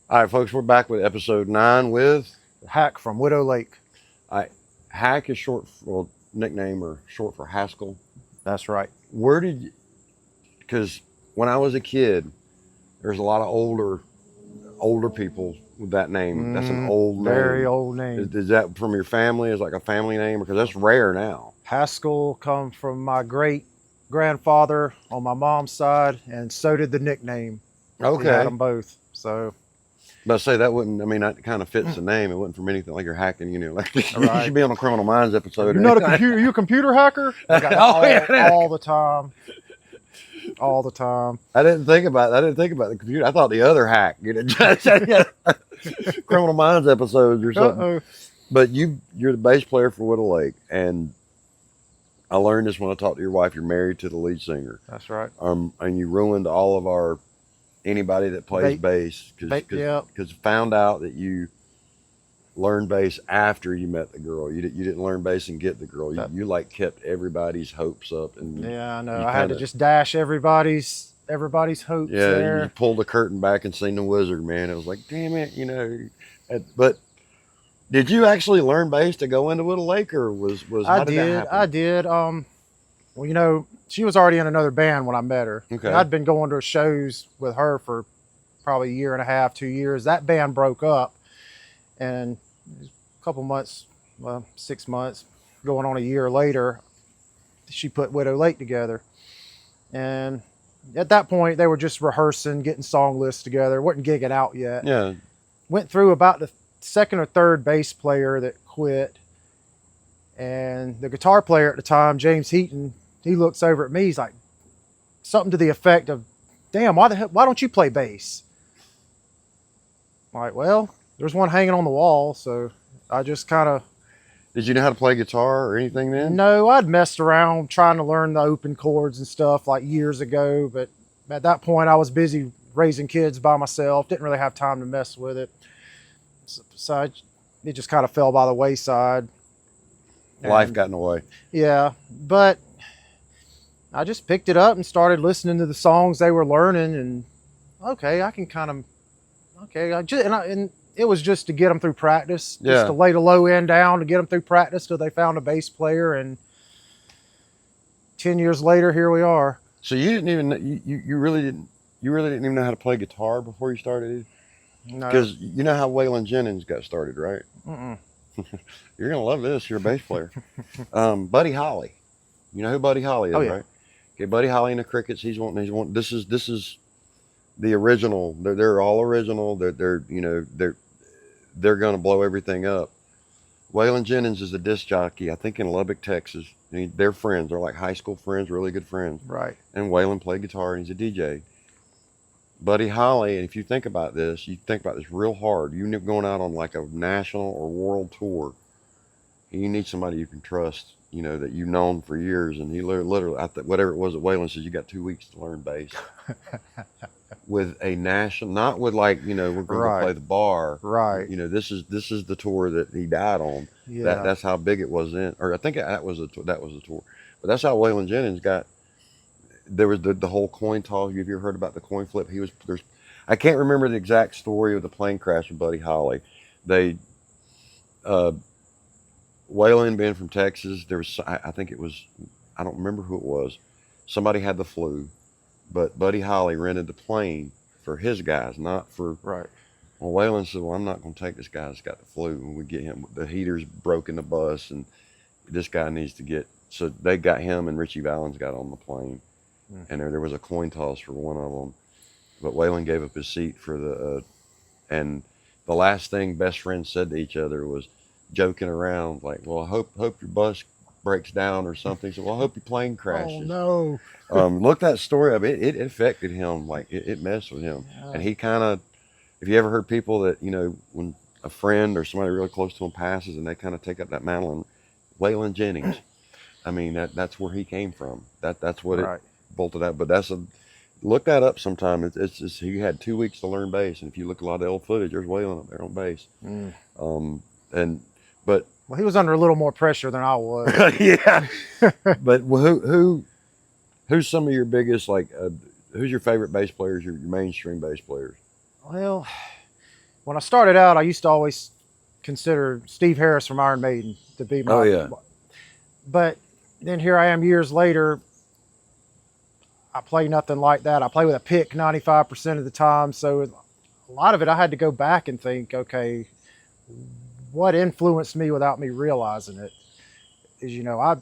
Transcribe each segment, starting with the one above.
All right, folks, we're back with episode 9 with Hack from Widow Lake. Hack is short for, well, nickname or short for Haskell. That's right. Where did you, because when I was a kid, there's a lot of older people with that name. That's an old name. Very old name. Is that from your family? Is like a family name? Because that's rare now. Haskell come from my great-grandfather on my mom's side, and so did the nickname. Okay. We had them both. So, But I say that wouldn't, I mean, that kind of fits the name. It wasn't from anything like you're hacking, like you Right. should be on a Criminal Minds episode. You're not a computer. You a computer hacker? I got all the time. All the time. I didn't think about the computer. I thought the other hack, Criminal Minds episodes or something. Uh-oh. But you're the bass player for Widow Lake, and I learned this when I talked to your wife. You're married to the lead singer. That's right. And you ruined all of anybody that plays bass because found out that you learned bass after you met the girl. You didn't learn bass and get the girl. You like kept everybody's hopes up. And yeah, I know. I had to just dash everybody's hopes. Yeah, there. You pulled the curtain back and seen the wizard, man. It was like, damn it, But did you actually learn bass to go into Widow Lake, or was how did that happen? I did. Well, she was already in another band when I met her. Okay. I'd been going to shows with her for probably a year and a half, 2 years. That band broke up, and a couple months, 6 months, going on a year later, she put Widow Lake together. And at that point, they were just rehearsing, getting song lists together. Wasn't gigging out yet. Yeah. Went through about the second or third bass player that quit. And the guitar player at the time, James Heaton, he looks over at me. He's like, something to the effect of, damn, why don't you play bass? I'm like, well, there's one hanging on the wall. So I just kind of... Did you know how to play guitar or anything then? No, I'd messed around trying to learn the open chords and stuff like years ago. But at that point, I was busy raising kids by myself. Didn't really have time to mess with it. So it just kind of fell by the wayside. Life got in the way. Yeah, but I just picked it up and started listening to the songs they were learning, and and it was just to get them through practice, just to lay the low end down to get them through practice till they found a bass player, and 10 years later, here we are. So you didn't even you really didn't even know how to play guitar before you started? No. Because you know how Waylon Jennings got started, right? Mm-mm. You're gonna love this. You're a bass player. Buddy Holly. You know who Buddy Holly is, right? Okay, Buddy Holly and the Crickets. He's one. This is the original. They're all original. They're gonna blow everything up. Waylon Jennings is a disc jockey, I think in Lubbock, Texas. They're friends. They're like high school friends, really good friends. Right. And Waylon played guitar and he's a DJ. Buddy Holly, and if you think about this, real hard. You're going out on like a national or world tour. You need somebody you can trust, that you've known for years. And he literally, whatever it was that Waylon says, you got 2 weeks to learn bass. With a national, not with like, we're going to go play the bar. Right. This is the tour that he died on. Yeah. That's how big it was then. Or I think that was the tour. But that's how Waylon Jennings got. There was the whole coin toss. Have you ever heard about the coin flip? I can't remember the exact story of the plane crash with Buddy Holly. Waylon being from Texas, there was, I think it was, I don't remember who it was. Somebody had the flu, but Buddy Holly rented the plane for his guys, not for. Right. Well, Waylon said, well, I'm not going to take this guy that's got the flu. And we get him, the heater's broke in the bus, and this guy needs to get, so they got him, and Richie Valens got on the plane. And there was a coin toss for one of them, but Waylon gave up his seat for and the last thing best friends said to each other was joking around like, well, I hope your bus breaks down or something. So, well, I hope your plane crashes. Oh no. Look that story up. It affected him. Like it messed with him. Yeah. And he kind of, if you ever heard people that, when a friend or somebody really close to him passes and they kind of take up that mantle, and Waylon Jennings, I mean, that's where he came from. That's what it bolted out. But look that up sometime. It's just, he had 2 weeks to learn bass, and if you look at a lot of the old footage, there's Waylon up there on bass. Well, he was under a little more pressure than I was. Yeah. But who's some of your biggest, like, who's your favorite bass players? Your mainstream bass players? Well, when I started out, I used to always consider Steve Harris from Iron Maiden to be my. Oh, yeah. But then here I am years later. I play nothing like that. I play with a pick 95% of the time. So a lot of it, I had to go back and think, okay, what influenced me without me realizing it is, I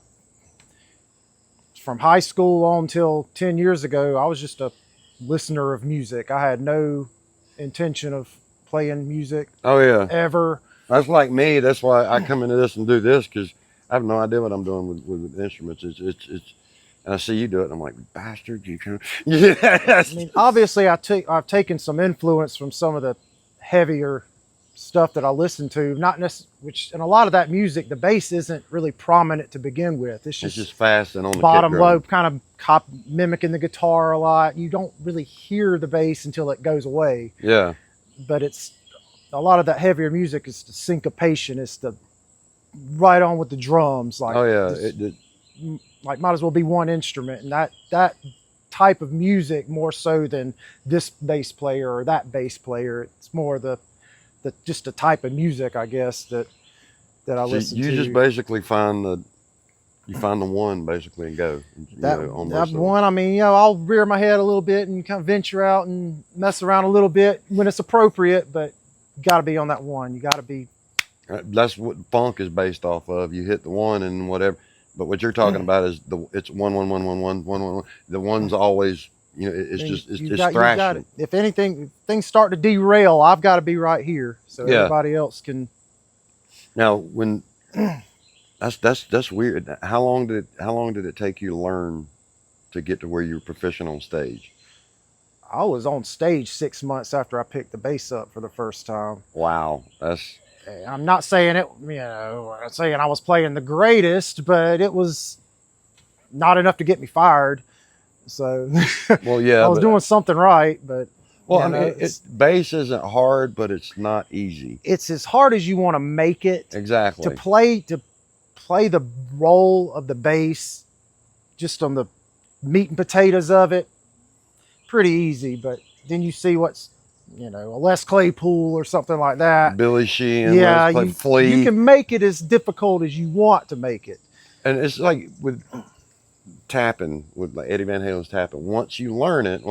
from high school on till 10 years ago, I was just a listener of music. I had no intention of playing music. Oh, yeah. Ever. That's like me. That's why I come into this and do this, because I have no idea what I'm doing with instruments. It's and I see you do it, and I'm like, bastard, you can. Yeah. I mean, obviously, I've taken some influence from some of the heavier stuff that I listen to. Not necessarily, and a lot of that music, the bass isn't really prominent to begin with. It's just fast and on the bottom kick drum. low, kind of mimicking the guitar a lot. You don't really hear the bass until it goes away. Yeah. But it's a lot of that heavier music is the syncopation. It's the right on with the drums. Like, oh yeah, like might as well be one instrument, and that type of music more so than this bass player or that bass player. It's more the just the type of music, I guess, that I listen to. You just basically find the one basically and go. That one, I mean, I'll rear my head a little bit and kind of venture out and mess around a little bit when it's appropriate, but you got to be on that one. You got to be. That's what funk is based off of. You hit the one and whatever. But what you're talking about is it's 1 1 1 1 1 1 1 1. The one's always, it's thrashing. If things start to derail, I've got to be right here so everybody else can. Now, when that's weird. How long did it take you to learn to get to where you were proficient on stage? I was on stage 6 months after I picked the bass up for the first time. Wow, I'm not saying it, I'm saying I was playing the greatest, but it was not enough to get me fired. So, well, yeah, I was doing something right, but. Well, I mean, bass isn't hard, but it's not easy. It's as hard as you want to make it. Exactly. To play the role of the bass, just on the meat and potatoes of it, pretty easy. But then you see what's, a Les Claypool or something like that. Billy Sheehan, Flea. You can make it as difficult as you want to make it. And it's like with tapping, with like Eddie Van Halen's tapping. Once you learn it,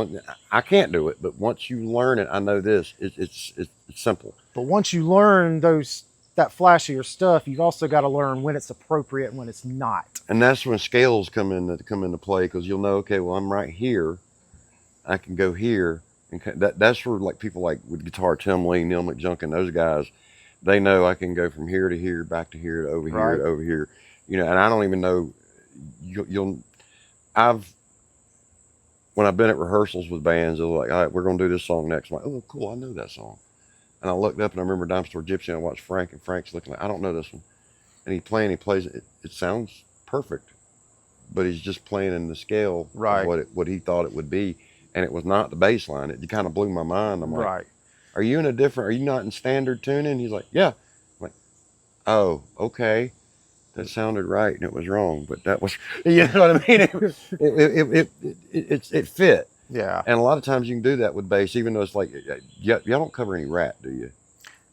I can't do it, but once you learn it, I know this. It's simple. But once you learn that flashier stuff, you've also got to learn when it's appropriate and when it's not. And that's when scales come into play, because you'll know, okay, well, I'm right here. I can go here. And that's where, like, people like with guitar, Tim Lee, Neil McJunkin, those guys, they know I can go from here to here, back to here, to over here, to over here. And I don't even know. When I've been at rehearsals with bands, they're like, all right, we're going to do this song next. I'm like, oh, cool, I know that song. And I looked up and I remember Dime Store Gypsy, and I watched Frank, and Frank's looking like, I don't know this one. And he plays it. It sounds perfect, but he's just playing in the scale of what he thought it would be. And it was not the bass line. It kind of blew my mind. I'm like, are you not in standard tuning? He's like, yeah. I'm like, oh, okay. That sounded right, and it was wrong, but that was, you know what I mean? It fit. Yeah. And a lot of times you can do that with bass, even though it's like, y'all don't cover any rap, do you?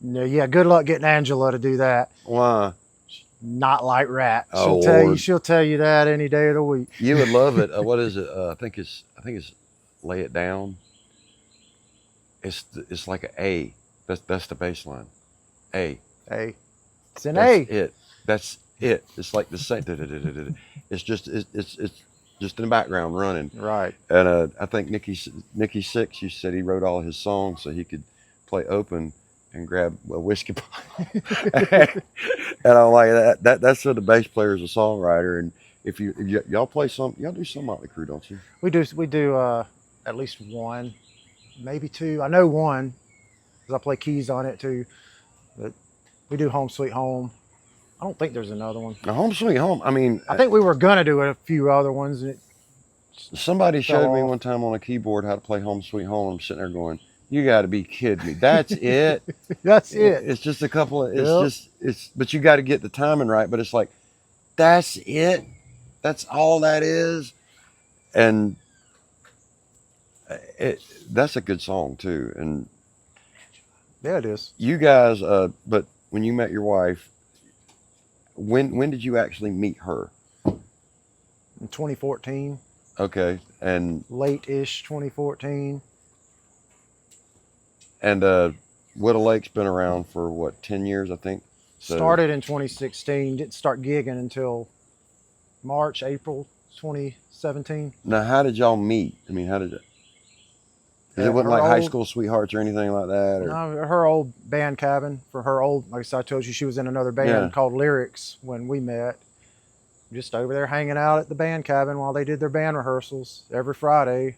No, yeah. Good luck getting Angela to do that. Why? Not like rap. Oh, she'll tell you that any day of the week. You would love it. What is it? I think it's Lay It Down. It's like an A. That's the bass line. A. It's an A. That's it. It's like the same. It's just in the background running. Right. And I think Nikki Sixx, you said he wrote all his songs so he could play open and grab a whiskey bottle. And I'm like, that's what the bass player is, a songwriter. And if y'all play y'all do some Motley Crue, don't you? We do at least one, maybe two. I know one because I play keys on it too. But we do Home Sweet Home. I don't think there's another one. Now, Home Sweet Home. I mean, I think we were gonna do a few other ones. And somebody showed me one time on a keyboard how to play Home Sweet Home. I'm sitting there going, "You got to be kidding me! That's it. That's it. It's just a couple of. But you got to get the timing right. But it's like, that's it. That's all that is, and that's a good song too. And Yeah, it is. You guys, but when you met your wife, when did you actually meet her? In 2014, Okay, and late-ish 2014. Widow Lake's been around for what, 10 years, I think. So, Started in 2016. Didn't start gigging until March, April 2017. now, how did y'all meet? I mean, how did it? Because it wasn't Her like high old- school sweethearts or anything like that, or No, her old band cabin for her old, like I told you, she was in another band Yeah. called Lyrics when we met. Just over there hanging out at the band cabin while they did their band rehearsals every Friday.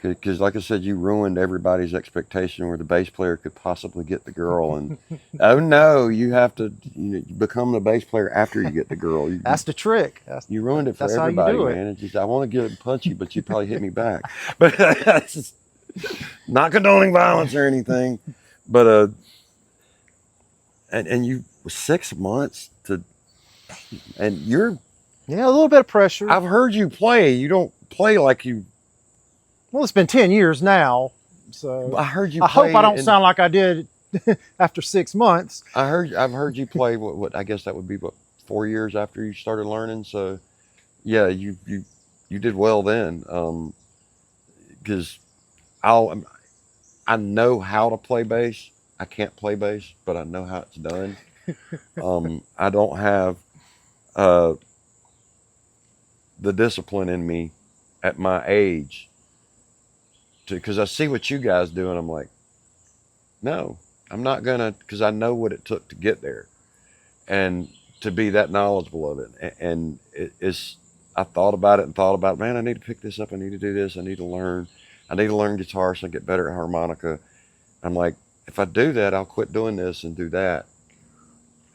because like I said, you ruined everybody's expectation where the bass player could possibly get the girl, and oh no, you have to become the bass player after you get the girl. That's the trick. You ruined it for that's how you everybody, do it. man. It's just, I want to get it punchy, but you probably hit me back. But that's just not condoning violence or anything. But and you 6 months to, and you're. Yeah, a little bit of pressure. I've heard you play. You don't play like you. Well, it's been 10 years now, so I heard you. I hope I don't and sound like I did after 6 months. I've heard you play. What I guess that would be 4 years after you started learning. So, yeah, you did well then. Because I know how to play bass. I can't play bass, but I know how it's done. I don't have the discipline in me at my age because I see what you guys do and I'm like, no, I'm not gonna, because I know what it took to get there and to be that knowledgeable of it. And it's, I thought about it, man, I need to pick this up, I need to do this, I need to learn guitar so I get better at harmonica. I'm like, if I do that, I'll quit doing this and do that.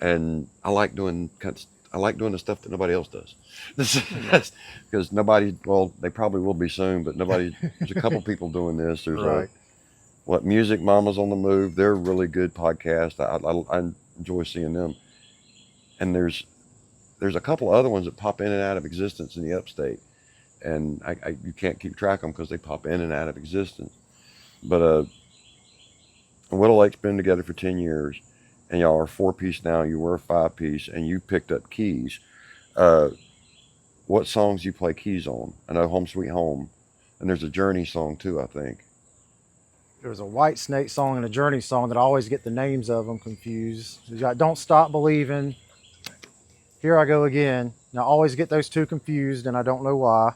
And I like doing the stuff that nobody else does. Because nobody, well, they probably will be soon, but nobody, there's a couple people doing this. There's Right. Music Mamas on the Move. They're a really good podcast. I enjoy seeing them. And there's a couple other ones that pop in and out of existence in the upstate. And you can't keep track of them because they pop in and out of existence. But Widow Lake's been together for 10 years. And y'all are 4-piece now. You were a 5-piece, and you picked up keys. What songs you play keys on? I know "Home Sweet Home," and there's a Journey song too, I think. There was a White Snake song and a Journey song that I always get the names of them confused. You got "Don't Stop Believing," "Here I Go Again." Now, I always get those two confused, and I don't know why.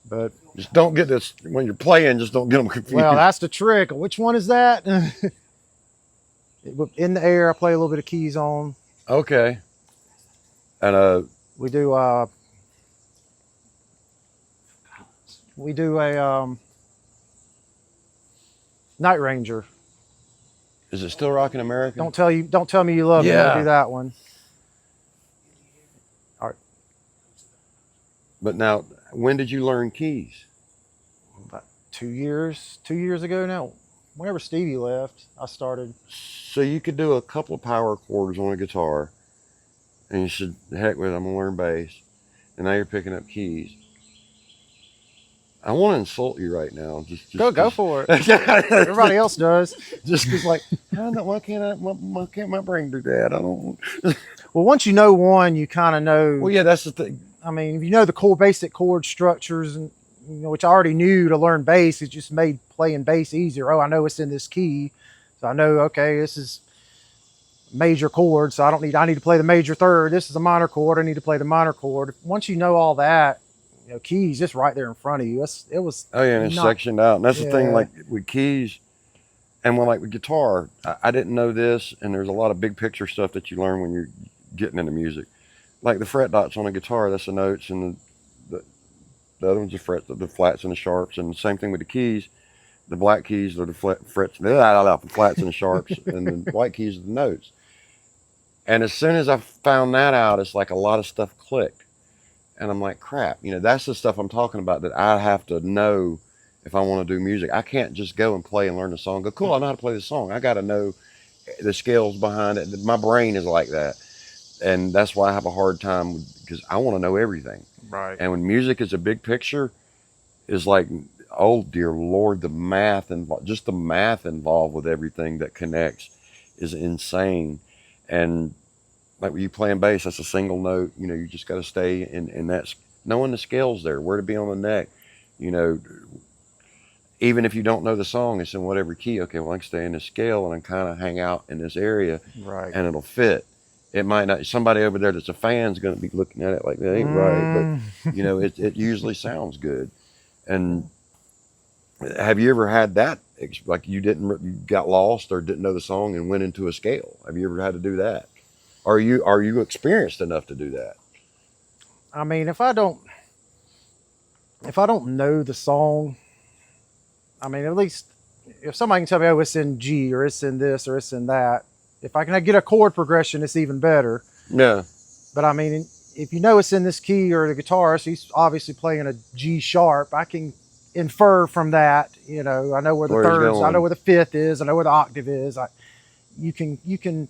But just don't get this when you're playing. Just don't get them confused. Well, that's the trick. Which one is that? In the Air, I play a little bit of keys on. Okay. And we do a Night Ranger. Is it Still Rockin' America? Don't tell me you love me. Yeah. I'll do that one. All right. But now, when did you learn keys? About 2 years ago now. Whenever Stevie left, I started. So you could do a couple of power chords on a guitar, and you said, heck with it, I'm going to learn bass. And now you're picking up keys. I want to insult you right now. Just go for it. Everybody else does. Just because, like, why can't my brain do that? I don't. Well, once you know one, you kind of know. Well, yeah, that's the thing. I mean, if you know the basic chord structures, and which I already knew to learn bass, it just made playing bass easier. Oh, I know it's in this key, so I know, okay, this is major chord, so I need to play the major third. This is a minor chord, I need to play the minor chord. Once you know all that, keys just right there in front of you. It was. Oh yeah, and it's sectioned out. And that's the thing, Yeah. like with keys, and with guitar, I didn't know this, and there's a lot of big picture stuff that you learn when you're getting into music. Like the fret dots on a guitar, that's the notes, and the other ones are frets, the flats and the sharps, and the same thing with the keys. The black keys are the frets, the flats and the sharps, and the white keys are the notes. And as soon as I found that out, it's like a lot of stuff clicked. And I'm like, crap, that's the stuff I'm talking about that I have to know if I want to do music. I can't just go and play and learn the song. Go, cool, I know how to play the song. I got to know the scales behind it. My brain is like that. And that's why I have a hard time, because I want to know everything. Right. And when music is a big picture, is like oh dear Lord, the math involved, just the math involved with everything that connects is insane. And like when you playing bass, that's a single note. You know, you just got to stay in that, knowing the scales there, where to be on the neck. You know, even if you don't know the song, it's in whatever key. Okay, well, I can stay in this scale and I kind of hang out in this area, Right. and it'll fit. It might not. Somebody over there that's a fan's going to be looking at it like that ain't right, but you know, it usually sounds good. And have you ever had that? Like you got lost or didn't know the song and went into a scale? Have you ever had to do that? Are you experienced enough to do that? I mean, if I don't know the song, I mean, at least if somebody can tell me, oh, it's in G or it's in this or it's in that, if I can get a chord progression, it's even better. Yeah. But I mean, if you know it's in this key, or the guitarist, he's obviously playing a G sharp, I can infer from that, you know, I know where the thirds, I know where the fifth is, I know where the octave is. You can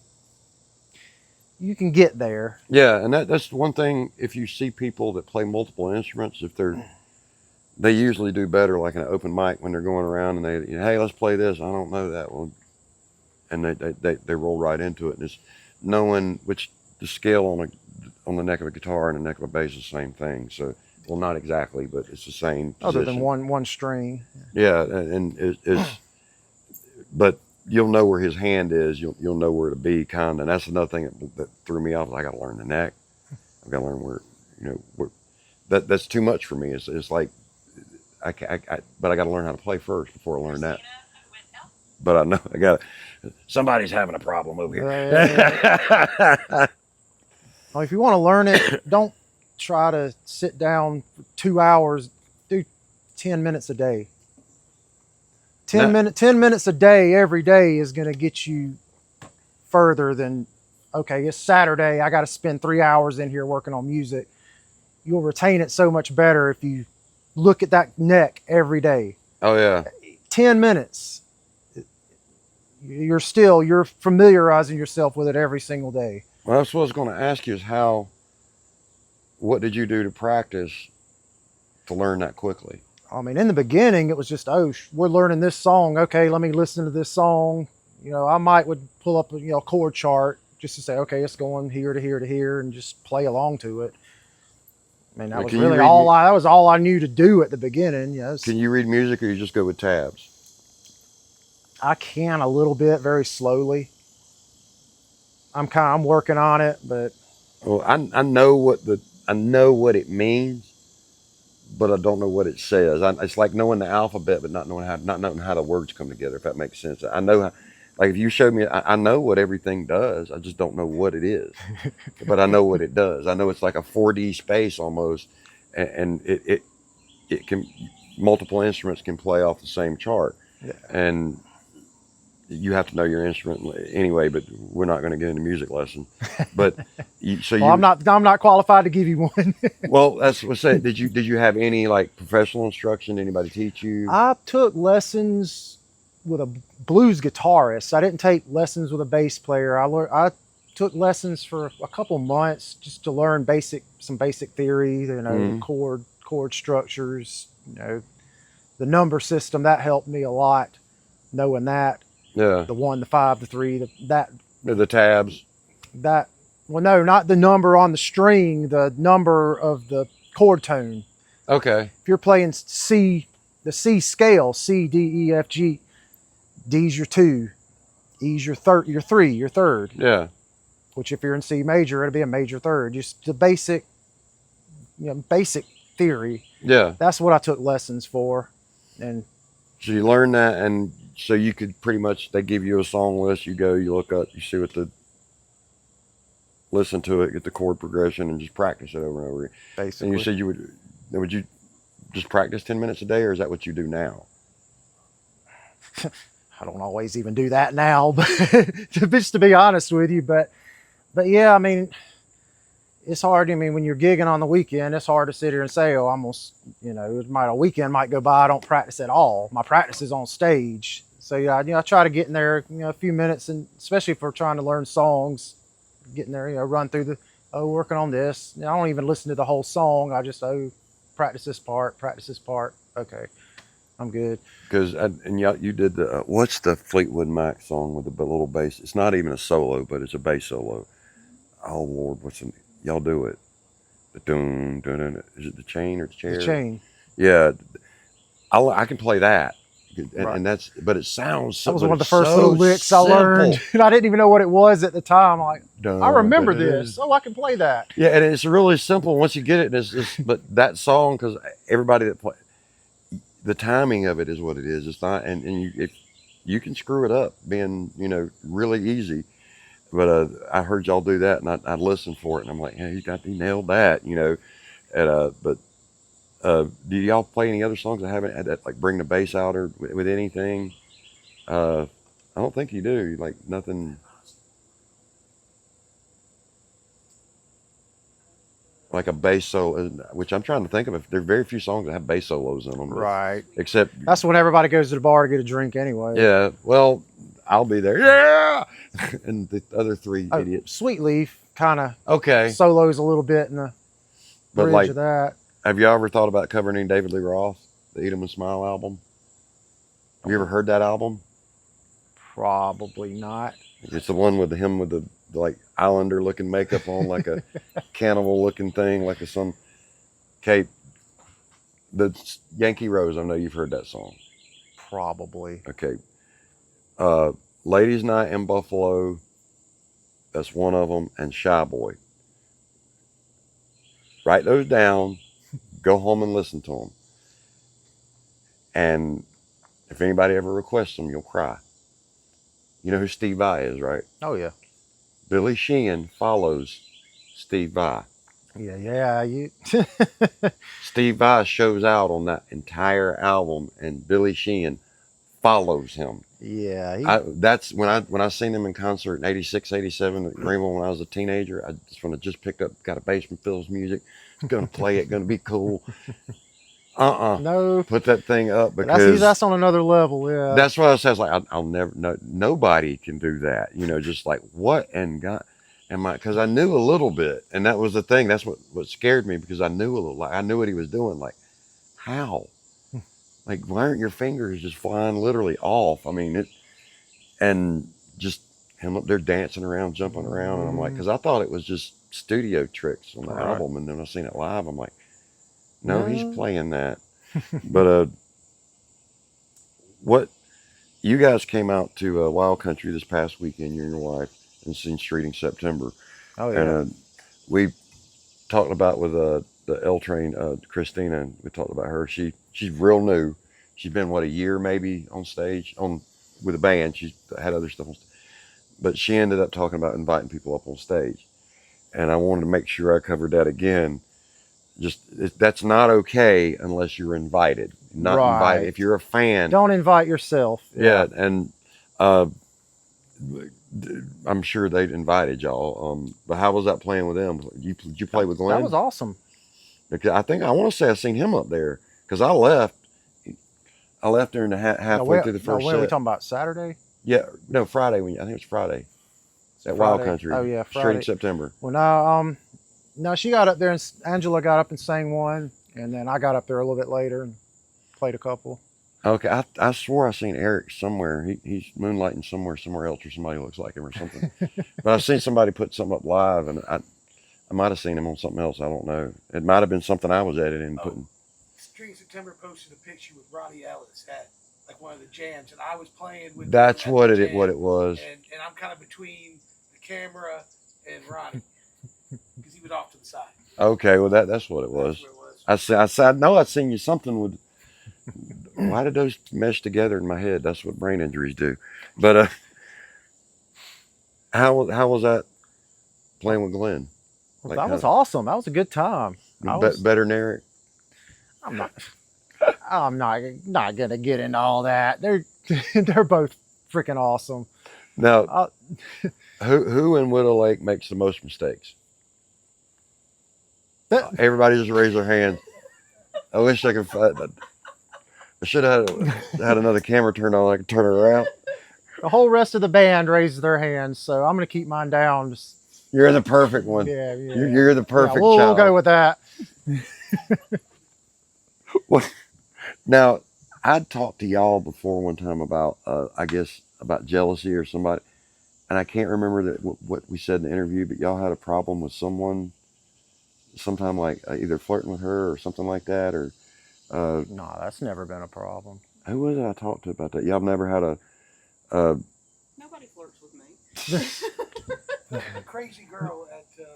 get there. Yeah, and that's one thing. If you see people that play multiple instruments, they usually do better, like an open mic when they're going around and they, you know, hey, let's play this. I don't know that one, and they roll right into it. And it's knowing which the scale on the neck of a guitar and the neck of a bass is the same thing. So, well, not exactly, but it's the same position. Other than one string. Yeah, and it's but you'll know where his hand is. You'll know where to be, kind of. And that's another thing that threw me off. I got to learn the neck. I've got to learn where, you know, where. That's too much for me. It's like but I got to learn how to play first before I learn that. But I know somebody's having a problem over here. Well, if you want to learn it, don't try to sit down for 2 hours. Do 10 minutes a day. 10 minutes a day every day is going to get you further than, okay, it's Saturday, I got to spend 3 hours in here working on music. You'll retain it so much better if you look at that neck every day. Oh yeah. 10 minutes. You're familiarizing yourself with it every single day. Well, that's what I was going to ask you is what did you do to practice to learn that quickly? I mean, in the beginning, it was just, oh, we're learning this song. Okay, let me listen to this song. You know, I would pull up a chord chart just to say, okay, it's going here to here to here, and just play along to it. I mean, that was really that was all I knew to do at the beginning. Yes. Can you read music, or you just go with tabs? I can a little bit, very slowly. I'm working on it, but. Well, I know what it means, but I don't know what it says. It's like knowing the alphabet, but not knowing how the words come together. If that makes sense. I know how, like if you showed me, I know what everything does. I just don't know what it is, but I know what it does. I know it's like a 4D space almost, and it can, multiple instruments can play off the same chart, yeah. And you have to know your instrument anyway. But we're not going to get into music lesson. But I'm not qualified to give you one. Well, that's what I said. Did you have any like professional instruction? Anybody teach you? I took lessons with a blues guitarist. I didn't take lessons with a bass player. I took lessons for a couple months just to learn some basic theory. You know, chord structures. You know, the number system that helped me a lot. Knowing that. Yeah. The 1, the 5, the 3, the tabs. Well, no, not the number on the string, the number of the chord tone. Okay. If you're playing C, the C scale, C, D, E, F, G, D's your 2, E's your 3, your third. Yeah. Which if you're in C major, it'll be a major third. Just the basic theory. Yeah. That's what I took lessons for. And so you learn that, and so you could pretty much, they give you a song list, you go, you look up, you see listen to it, get the chord progression, and just practice it over and over. Basically. And you said would you just practice 10 minutes a day, or is that what you do now? I don't always even do that now, but just to be honest with you, but yeah, I mean, it's hard. I mean, when you're gigging on the weekend, it's hard to sit here and say, oh, almost, a weekend might go by, I don't practice at all. My practice is on stage. So yeah, I try to get in there, a few minutes, and especially if we're trying to learn songs, get in there, run through working on this. I don't even listen to the whole song. I just, practice this part. Okay. I'm good. Because you did the what's the Fleetwood Mac song with the little bass? It's not even a solo, but it's a bass solo. Oh Lord, y'all do it? The dun, dun, dun, is it the chain or the chair? The chain. Yeah, I can play that, Right. and but it sounds. That was one of the first little licks I learned, and I didn't even know what it was at the time. Like, I remember this. Oh, I can play that. Yeah, and it's really simple once you get it. But that song, because everybody that play, the timing of it is what it is. It's not, and if you can screw it up, being really easy. But I heard y'all do that, and I listened for it, and I'm like, yeah, he nailed that, And but do y'all play any other songs that haven't had that, like bring the bass out or with anything? I don't think you do. Like nothing. Like a bass solo, which I'm trying to think of. There are very few songs that have bass solos in them. Right. Except that's when everybody goes to the bar to get a drink anyway. Yeah. Well, I'll be there. Yeah. And the other three idiots. Sweet Leaf kind of okay solos a little bit in the bridge of that. Have you ever thought about covering any David Lee Roth, the Eat 'Em and Smile album? Have you ever heard that album? Probably not. It's the one with him with the like Islander looking makeup on, like a cannibal looking thing, like some cape. The Yankee Rose, I know you've heard that song. Probably. Okay. Ladies Night in Buffalo, that's one of them, and Shy Boy. Write those down, go home and listen to them. And if anybody ever requests them, you'll cry. You know who Steve Vai is, right? Oh, yeah. Billy Sheehan follows Steve Vai. Yeah. Steve Vai shows out on that entire album, and Billy Sheehan follows him. Yeah. That's when I seen him in concert in 86, 87 at Greenville when I was a teenager. I just picked up, got a bass from Phil's Music. Gonna play it, gonna be cool. No. Put that thing up because that's on another level. Yeah. That's what I said. Like I'll never. No, nobody can do that. Just like what and God. Because I knew a little bit, and that was the thing. That's what scared me, because I knew a little. Like I knew what he was doing. Like how? Like why aren't your fingers just flying literally off? I mean and just him up there dancing around, jumping around, and I'm like, because I thought it was just studio tricks on the album, and then I seen it live. I'm like, no, he's playing that. But what you guys came out to Wild Country this past weekend, you and your wife, and seen Streeting September. Oh yeah. And we talked about with the L Train, Christina, and we talked about her. She's real new. She's been a year maybe on stage with a band. She's had other stuff on stage. But she ended up talking about inviting people up on stage. And I wanted to make sure I covered that again. That's not okay unless you're invited. Not invited. If you're a fan, don't invite yourself. Yeah, and I'm sure they'd invited y'all. But how was that playing with them? Did you play with Glenn? That was awesome. Because I want to say I seen him up there, because I left there in the halfway through the first set. When are we talking about? Saturday? Yeah, no, Friday. I think it was Friday. At Wild Country. Oh yeah, Friday. Straight in September. Well, no, she got up there, and Angela got up and sang one, and then I got up there a little bit later and played a couple. Okay, I swore I seen Eric somewhere. He's moonlighting somewhere else, or somebody looks like him or something. But I seen somebody put something up live, and I might have seen him on something else. I don't know. It might have been something I was editing and putting. Streeting September posted a picture with Ronnie Ellis at like one of the jams, and I was playing with. That's what it was. And I'm kind of between the camera and Ronnie, because he was off to the side. Okay, well that's what it was. I said no. I seen you something with. Why did those mesh together in my head? That's what brain injuries do. But how was that playing with Glenn? Well, that was awesome. That was a good time. Better than Eric? I'm not gonna get into all that. They're both freaking awesome. Now, who in Widow Lake makes the most mistakes? Everybody just raise their hand. I wish I could find that. I should have had another camera turned on. I could turn it around. The whole rest of the band raised their hands, so I'm going to keep mine down. You're the perfect one. Yeah. You're the perfect child. We'll go with that. Now, I'd talked to y'all before one time about, I guess, about jealousy or somebody, and I can't remember what we said in the interview, but y'all had a problem with someone sometime, like either flirting with her or something like that, or No, that's never been a problem. who was it I talked to about that? Y'all never had a Nobody flirts with me. The crazy girl at the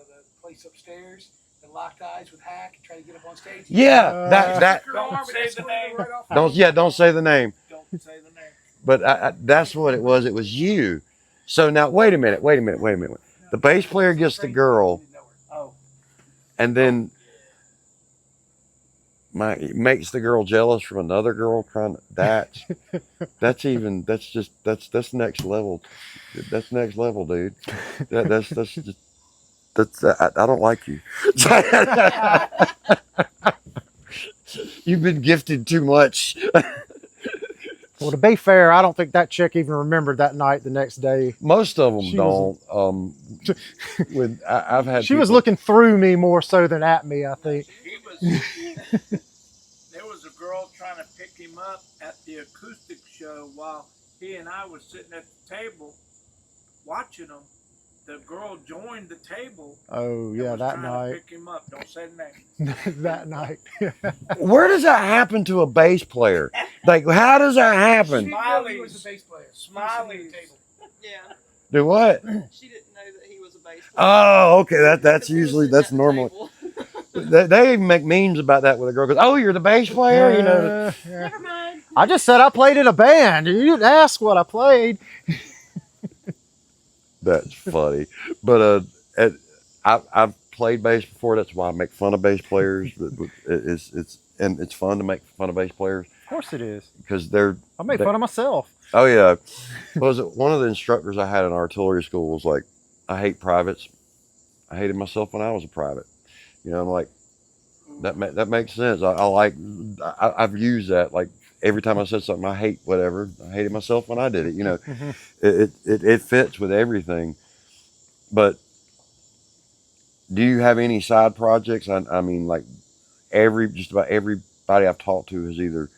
place upstairs that locked eyes with Hack and tried to get up on stage. yeah, that Don't say the name. don't say the name. Don't say the name. But that's what it was. It was you. So now wait a minute. The bass player gets the girl, Oh, and then makes the girl jealous from another girl trying to, that's next level. That's next level, dude. I don't like you. You've been gifted too much. Well, to be fair, I don't think that chick even remembered that night the next day. Most of them She don't. I've had. She was looking through me more so than at me, I think. There was a girl trying to pick him up at the acoustic show while he and I was sitting at the table watching him. The girl joined the table. Oh, and yeah, was that trying night. to pick him up. Don't say the name. That night. Where does that happen to a bass player? Like, how does that she happen? didn't know he was the bass player. Smiley. Yeah. Do what? She didn't know that he was a bass player. Oh, okay. That's Because we were usually sitting at the normal. table. They even make memes about that with a girl goes, "Oh, you're the bass player," you know. Yeah. Never mind. I just said I played in a band. You didn't ask what I played. That's funny. But I've played bass before. That's why I make fun of bass players. It's fun to make fun of bass players Of course it is. because they're. I made fun of myself. Oh yeah, was it one of the instructors I had in artillery school was like, I hate privates. I hated myself when I was a private. You know, I'm like, that makes sense. I've used that like every time I said something I hate whatever. I hated myself when I did it. You know, it fits with everything. But do you have any side projects? I mean, like just about everybody I've talked to has either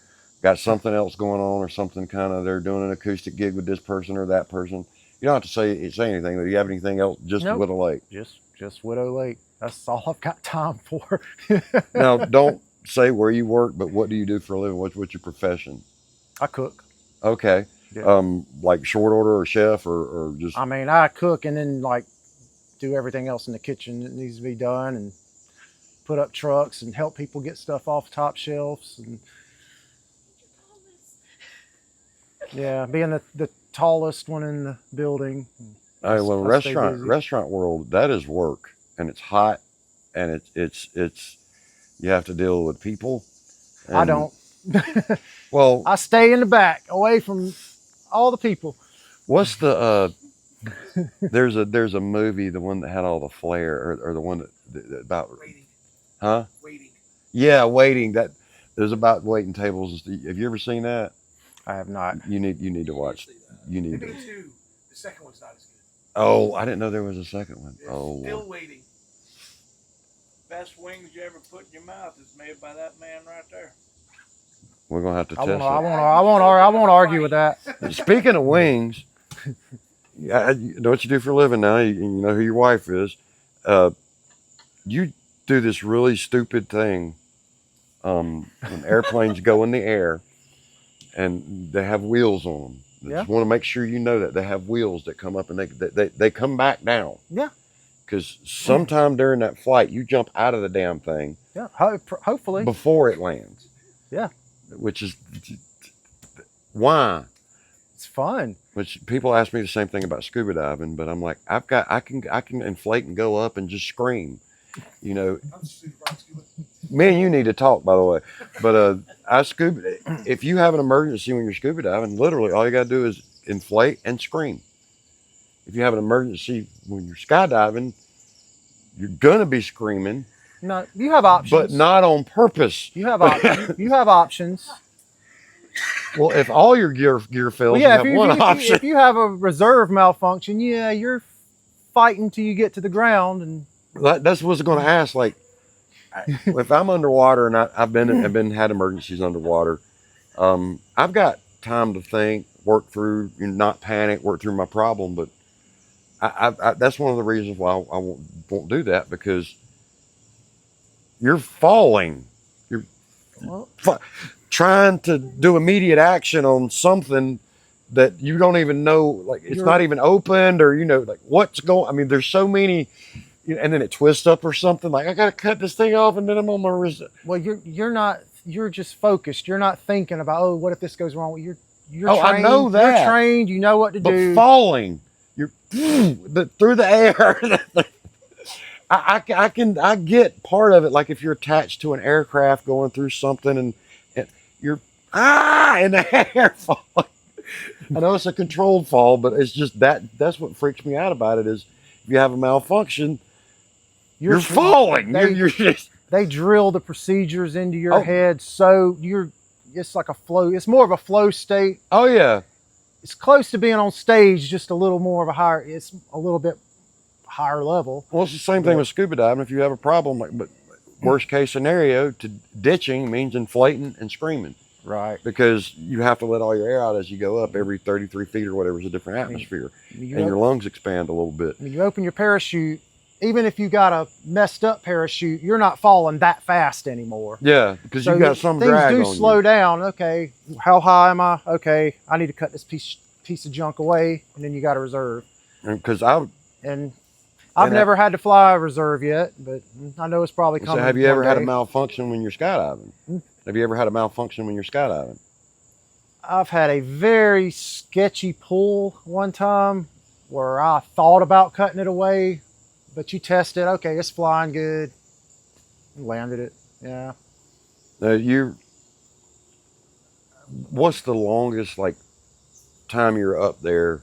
got something else going on or something kind of they're doing an acoustic gig with this person or that person. You don't have to say anything. Do you have anything else just Nope. with a lake? Just Widow Lake. That's all I've got time for. Now, don't say where you work, but what do you do for a living? What's your profession? I cook. Okay. Yeah. Like short order or chef or just. I mean, I cook and then like do everything else in the kitchen that needs to be done and put up trucks and help people get stuff off top shelves and yeah, being the tallest one in the building. I well, I stay busy. restaurant world, that is work, and it's hot, and it's you have to deal with people. I and- don't. Well, I stay in the back, away from all the people. what's the there's a movie, the one that had all the flair, or the one that about waiting, huh? waiting. Yeah, waiting. That there's about waiting tables. Have you ever seen that? I have not. You need to watch. You They need made to. two. The second one's not as good. Oh, I didn't know there was a second one. It's Oh, still waiting. Best wings you ever put in your mouth is made by that man right there. we're gonna have to I test won't argue with that. it. Speaking of wings, you know what you do for a living now. You know who your wife is. You do this really stupid thing. When airplanes go in the air, and they have wheels on them. I just want to make sure you know that they have wheels that come up and they come back down. Yeah. Because sometime during that flight, you jump out of the damn thing Yeah, hopefully. before it lands. Yeah. Which is why. It's fun. Which people ask me the same thing about scuba diving, but I'm like, I can inflate and go up and just scream. You know, I'm super rock scuba. me and you need to talk, by the way. But I scuba. If you have an emergency when you're scuba diving, literally all you gotta do is inflate and scream. If you have an emergency when you're skydiving, you're gonna be screaming, No, you have options. but not on purpose. You have options. You have options. Well, if all your gear fails, Well, you yeah, have one option. if you have a reserve malfunction, yeah, you're fighting till you get to the ground, and That's what I was going to ask. Like, if I'm underwater and I've had emergencies underwater, I've got time to think, work through, not panic, work through my problem. But that's one of the reasons why I won't do that, because you're falling. You're Well, trying to do immediate action on something that you don't even know, like it's not even opened, or like what's going. I mean, there's so many, and then it twists up or something. Like I gotta cut this thing off, and then I'm on my wrist. well, you're not. You're just focused. You're not thinking about, oh, what if this goes wrong? You're Oh, trained. I know that. You're trained. You know what to But do. falling, you're through the air. I get part of it. Like if you're attached to an aircraft going through something, and you're in the air falling. I know it's a controlled fall, but it's just that's what freaks me out about it, is if you have a malfunction, you're falling. You're just, they drill the procedures into your Oh. head, so it's like a flow. It's more of a flow state. oh yeah. It's close to being on stage, just a little more of a higher. It's a little bit higher level. Well, it's the same thing with scuba diving. If you have a problem, but worst case scenario, to ditching means inflating and screaming. Right. Because you have to let all your air out as you go up. Every 33 feet or whatever is a different atmosphere, and your lungs expand a little bit. When you open your parachute, even if you got a messed up parachute, you're not falling that fast anymore. Yeah, because you got some things drag do on slow you. down. Okay, how high am I? Okay, I need to cut this piece of junk away, and then you got a reserve. Because And I've And never had to fly a reserve yet, but I know it's probably so coming. have you ever one had a day. malfunction when you're skydiving? Have you ever had a malfunction when you're skydiving? I've had a very sketchy pull one time where I thought about cutting it away, but you test it. Okay, it's flying good. Landed it. Yeah. Now what's the longest time you're up there?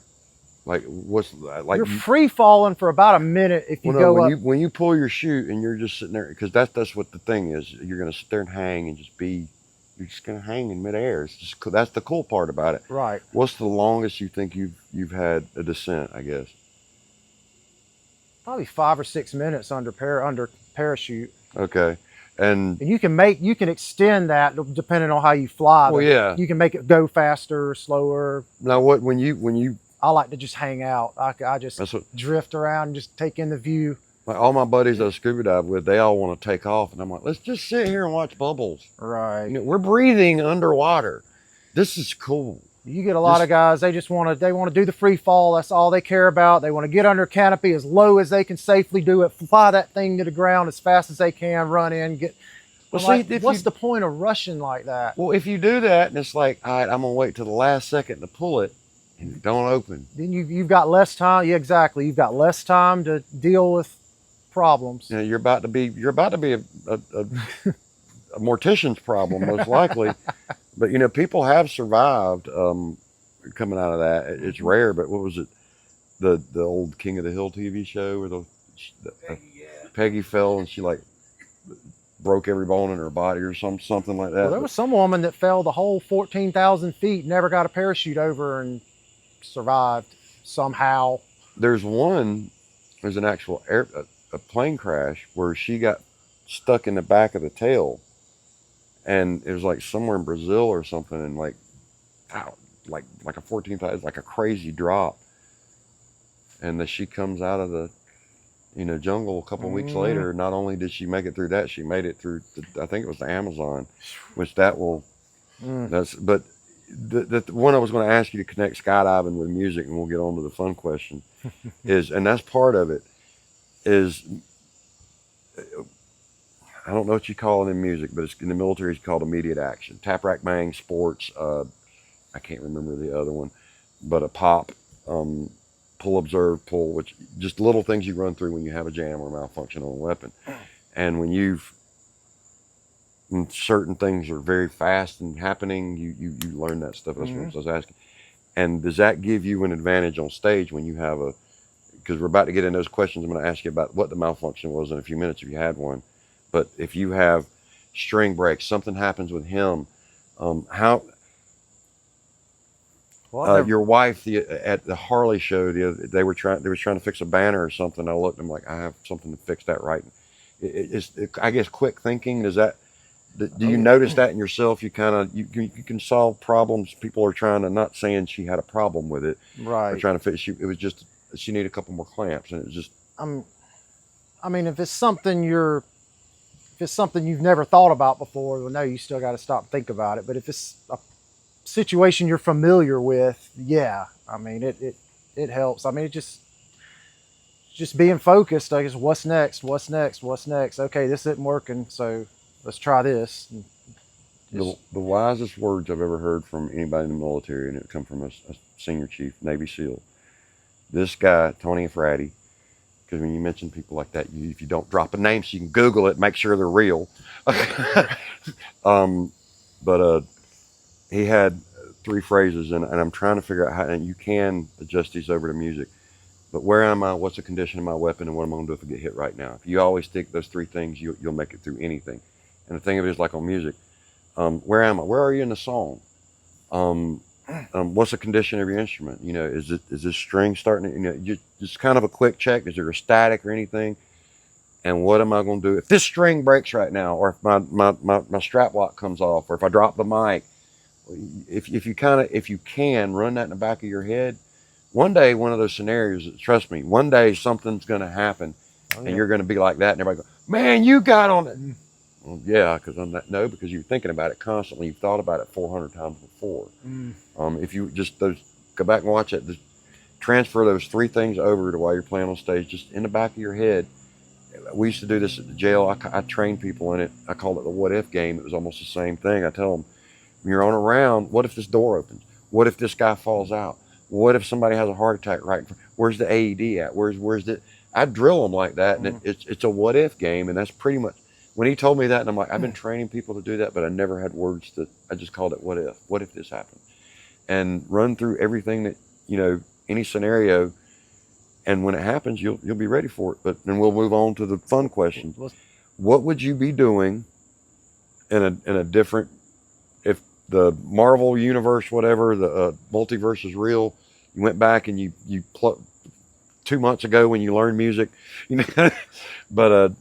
Like what's like You're free falling for about a minute if you well, no, go when up. when you pull your chute and you're just sitting there, because that's what the thing is. You're gonna sit there and hang and you're just gonna hang in midair. It's just that's the cool part about it. Right. What's the longest you think you've had a descent? I guess. Probably 5 or 6 minutes under parachute. Okay, and And you can extend that depending on how you fly. well, yeah. You can make it go faster or slower. Now when you I like to just hang out. I just that's what drift around and just take in the view. like all my buddies I scuba dive with, they all want to take off, and I'm like, let's just sit here and watch bubbles. Right. We're breathing underwater. This is cool. You get a lot of guys, they want to do the free fall. That's all they care about. They want to get under canopy as low as they can safely do it, fly that thing to the ground as fast as they can, run in, get. Well, I'm see, like, what's the point of rushing like that? Well, if you do that, and it's like, all right, I'm gonna wait till the last second to pull it, and it don't open. Then you've got less time. Yeah, exactly. You've got less time to deal with problems. You're about to be a mortician's problem most likely. But people have survived coming out of that. It's rare, but what was it? The old King of the Hill TV show where Peggy fell and she broke every bone in her body or something like that. Well, there was some woman that fell the whole 14,000 feet, never got a parachute over, and survived somehow. There's an actual a plane crash where she got stuck in the back of the tail, and it was somewhere in Brazil or something, and like a 14,000, like a crazy drop, and she comes out of the jungle a couple of weeks later. Not only did she make it through that, she made it through I think it was the Amazon, which but the one I was going to ask you to connect skydiving with music, and we'll get on to the fun question, and that's part of it, is I don't know what you call it in music, but it's in the military, it's called immediate action. Tap, rack, bang, sports, I can't remember the other one, but a pop, pull, observe, pull, which just little things you run through when you have a jam or malfunction on a weapon. And when certain things are very fast and happening, you learn that stuff. That's what I was asking. And does that give you an advantage on stage when you have because we're about to get into those questions. I'm going to ask you about what the malfunction was in a few minutes if you had one. But if you have string breaks, something happens with him, your wife at the Harley show, they were trying to fix a banner or something. I looked, I'm like, I have something to fix that right. I guess quick thinking, does that Do you notice that in yourself? You kind of you can solve problems. People are trying to, not saying she had a problem with it, Right. or trying to fix. It was just she needed a couple more clamps, and it was just. I mean, if it's something you've never thought about before, well, no, you still got to stop and think about it. But if it's a situation you're familiar with, yeah, I mean, it helps. I mean, it just being focused. I guess what's next? What's next? What's next? Okay, this isn't working, so let's try this. The wisest words I've ever heard from anybody in the military, and it come from a senior chief, Navy SEAL. This guy, Tony Efrati, because when you mention people like that, if you don't drop a name so you can Google it, make sure they're real. But he had 3 phrases, and I'm trying to figure out how, and you can adjust these over to music. But where am I? What's the condition of my weapon? And what am I going to do if I get hit right now? If you always stick those 3 things, you'll make it through anything. And the thing of it is, like on music, where am I? Where are you in the song? What's the condition of your instrument? You know, is this string starting to, you know, just kind of a quick check. Is there a static or anything? And what am I going to do if this string breaks right now, or if my strap lock comes off, or if I drop the mic? If you can run that in the back of your head, one day, one of those scenarios, trust me, one day something's going to happen, and you're going to be like that, and everybody go, man, you got on it. Well, yeah, because because you're thinking about it constantly. You've thought about it 400 times before. If you just go back and watch it, just transfer those 3 things over to while you're playing on stage, just in the back of your head. We used to do this at the jail. I trained people in it. I called it the what if game. It was almost the same thing. I tell them, when you're on a round, what if this door opens? What if this guy falls out? What if somebody has a heart attack right in front? Where's the AED at? Where's the? I drill them like that, and it's a what if game, and that's pretty much. When he told me that, and I'm like, I've been training people to do that, but I never had words to. I just called it what if. What if this happened? And run through everything that, you know, any scenario, and when it happens, you'll be ready for it. But then we'll move on to the fun question. What would you be doing in a different, if the Marvel universe, whatever, the multiverse is real, you went back and you 2 months ago when you learned music, you know, but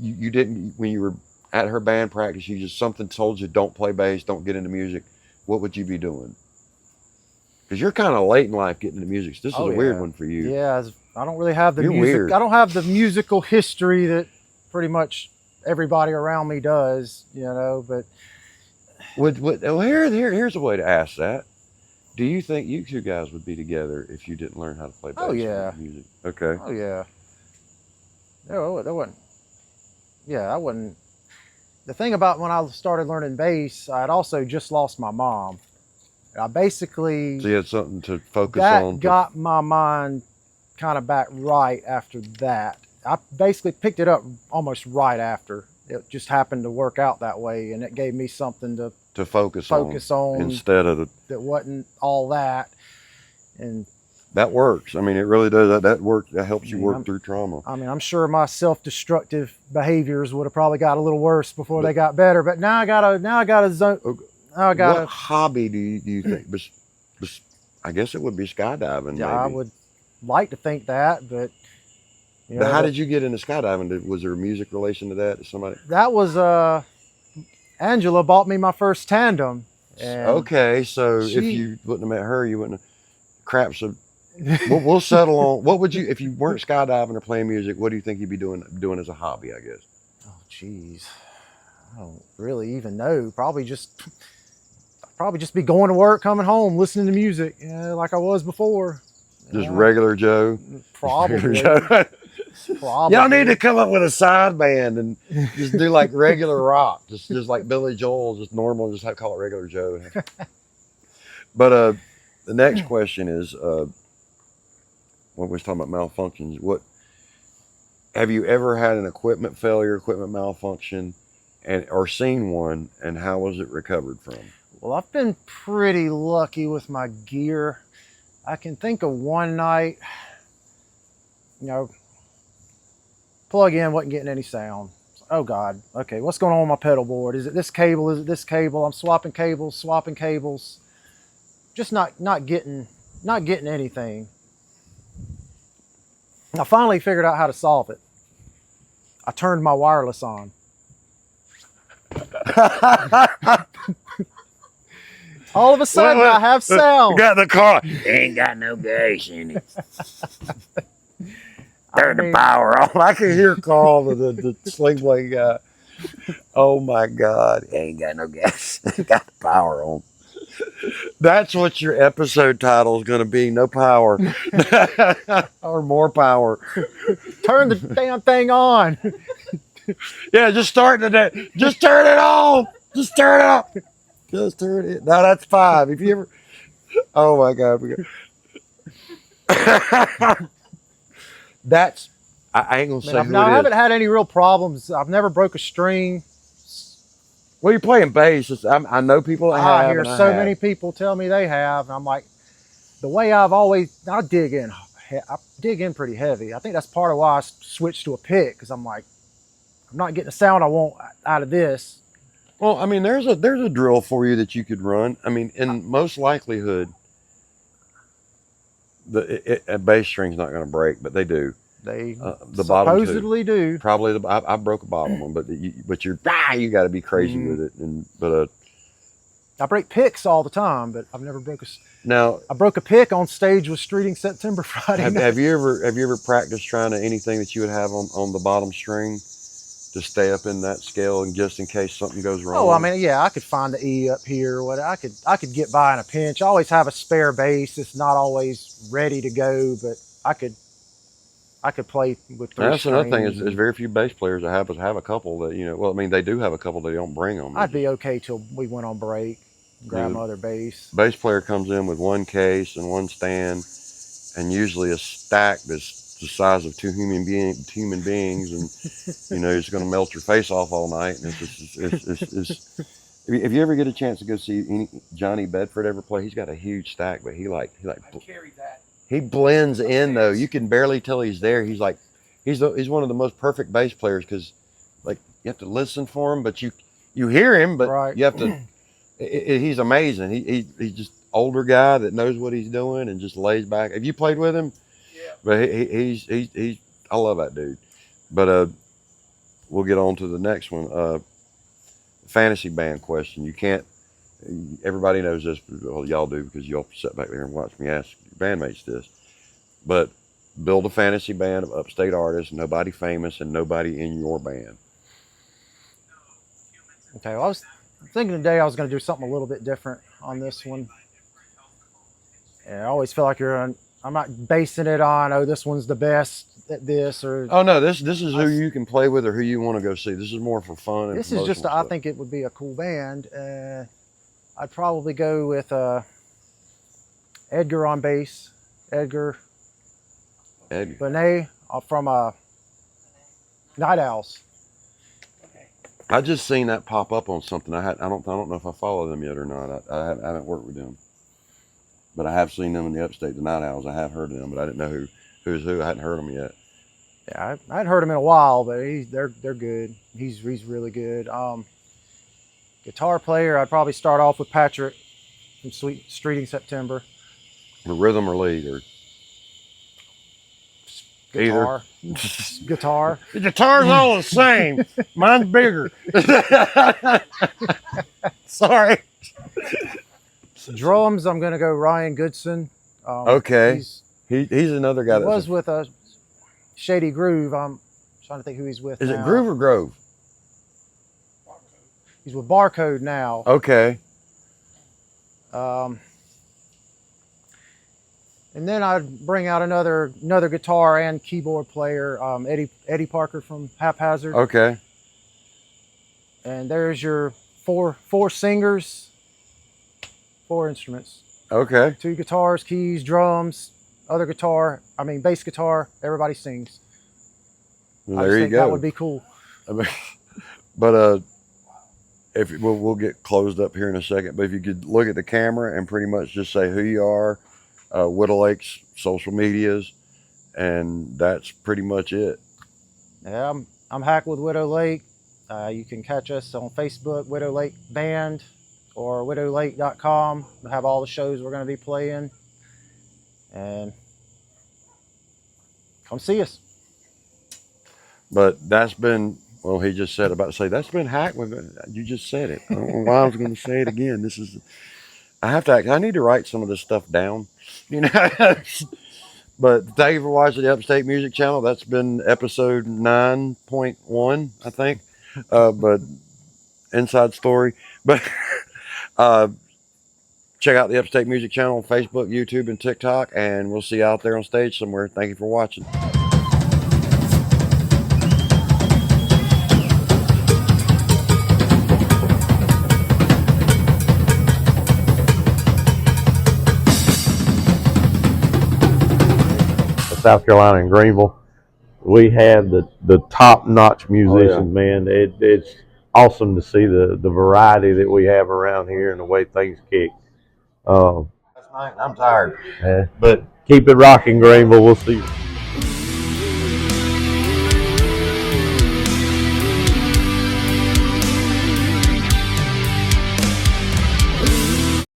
you didn't, when you were at her band practice, you just, something told you don't play bass, don't get into music. What would you be doing? Because you're kind of late in life getting into music. So this is a weird one for you. Yeah, I don't really have the You're music. weird. I don't have the musical history that pretty much everybody around me does, you know. But here's a way to ask that. Do you think you 2 guys would be together if you didn't learn how to play bass? Oh yeah. Music. Okay. Oh yeah. No, that wasn't. Yeah, I wouldn't. The thing about when I started learning bass, I had also just lost my mom. I basically, So you had something to focus that on. got my mind kind of back right after that. I basically picked it up almost right after. It just happened to work out that way, and it gave me something to focus on instead of that wasn't all that. And that works. I mean, it really does. That works. That helps you work through trauma. I mean, I'm sure my self-destructive behaviors would have probably got a little worse before they got better. But now I got a zone. What hobby do you think? I guess it would be skydiving. Yeah, maybe. I would like to think that, but. You But know, how did you get into skydiving? Was there a music relation to that? Somebody? That was Angela bought me my first tandem. And Okay, so if you wouldn't have met her, you wouldn't have. Crap. So we'll settle on. What would you, if you weren't skydiving or playing music? What do you think you'd be doing as a hobby? I guess. Oh, geez, I don't really even know. Probably just be going to work, coming home, listening to music, like I was before. Just regular Joe. Probably. Probably. Y'all need to come up with a side band and just do like regular rock, just like Billy Joel, just normal, just call it regular Joe. But the next question is, when we're talking about malfunctions, what have you ever had an equipment failure, equipment malfunction, or seen one, and how was it recovered from? Well, I've been pretty lucky with my gear. I can think of one night, plug in, wasn't getting any sound. Oh God, okay, what's going on with my pedal board? Is it this cable? Is it this cable? I'm swapping cables. Just not getting anything. I finally figured out how to solve it. I turned my wireless on. All of a sudden, I have sound. Got the car. Ain't got no gas in it. Turn the power on. I can hear Carl, the sling blade guy. Oh my God. Ain't got no gas. Got the power on. That's what your episode title is going to be. No power. Or more power. Turn the damn thing on. Yeah, just start the just turn it on. Just turn it on. Just turn it. No, that's 5. If you ever. Oh my God. That's. I ain't gonna say who I it haven't is. had any real problems. I've never broke a string. Well, you're playing bass. I know people that have. I hear and I so have. many people tell me they have, and I'm like, the way I dig in pretty heavy. I think that's part of why I switched to a pick, because I'm like, I'm not getting the sound I want out of this. Well, I mean, there's a drill for you that you could run. I mean, in most likelihood, a bass string's not going to break, but they do. They The bottom two. supposedly do. Probably I broke a bottom one, but you got to be crazy with it. I break picks all the time, but I've never broke Now I broke a pick on stage with Streeting September Friday night. have you ever practiced trying to anything that you would have on the bottom string to stay up in that scale and just in case something goes wrong? Oh, I mean, yeah, I could find the E up here. What I could get by in a pinch. I always have a spare bass. It's not always ready to go, but I could play with 3 That's another thing. strings. Is very few bass players that have a couple that well, I mean, they do have a couple. They don't bring them. I'd be okay till we went on break. Grab my other bass. Bass player comes in with one case and one stand, and usually a stack that's the size of 2 human beings, and it's going to melt your face off all night. And it's if you ever get a chance to go see Johnny Bedford ever play, he's got a huge stack, but he carry that. he blends in though. You can barely tell he's there. He's like he's one of the most perfect bass players, because like you have to listen for him, but you hear him, but Right. you have to. He's amazing. He's just older guy that knows what he's doing and just lays back. Have you played with him? Yeah. But he's I love that dude. But we'll get on to the next one. Fantasy band question. You can't. Everybody knows this. Well, y'all do, because y'all sit back there and watch me ask your bandmates this. But build a fantasy band of upstate artists, nobody famous and nobody in your band. Okay, well, I was thinking today I was going to do something a little bit different on this one. And I always feel like I'm not basing it on, this one's the best at this, or Oh no, this is who you can play with or who you want to go see. This is more for fun. And this is just, I stuff. think it would be a cool band. I'd probably go with Edgar on bass. Edgar Benet from Night Owls. I just seen that pop up on something. I don't know if I follow them yet or not. I haven't worked with them, but I have seen them in the Upstate, the Night Owls. I have heard of them, but I didn't know who's who. I hadn't heard them yet. Yeah, I hadn't heard him in a while, but they're good. He's really good. Guitar player, I'd probably start off with Patrick from Streeting September. The rhythm or lead or Guitar. Guitar. The guitar's all the same. Mine's bigger. Sorry. Drums, I'm gonna go Ryan Goodson. Okay. He's another guy He that was with a Shady Groove. I'm trying to think who he's with Is now. it Groove or Grove? He's with Barcode now. Okay. And then I'd bring out another guitar and keyboard player, Eddie Parker from Haphazard. Okay. And there's your four singers, 4 instruments. Okay. 2 guitars, keys, drums, bass guitar. Everybody sings. Well, I there just you think go. that would be cool. I mean, but if we'll get closed up here in a second. But if you could look at the camera and pretty much just say who you are, Widow Lake's social medias, and that's pretty much it. Yeah, I'm Hackle with Widow Lake. You can catch us on Facebook, Widow Lake Band, or widowlake.com. We'll have all the shows we're going to be playing. And come see us. But that's been Well, he just said about to say that's been hacked. You just said it. I don't know why I was going to say it again. This is. I have to. I need to write some of this stuff down. You know. But thank you for watching the Upstate Music Channel. That's been episode 9.1, I think. But inside story. But check out the Upstate Music Channel on Facebook, YouTube, and TikTok. And we'll see you out there on stage somewhere. Thank you for watching. South Carolina and Greenville, we have the top-notch musicians, man. It's awesome to see the variety that we have around here and the way things kick. Last night, I'm tired. But keep it rocking, Greenville. We'll see you.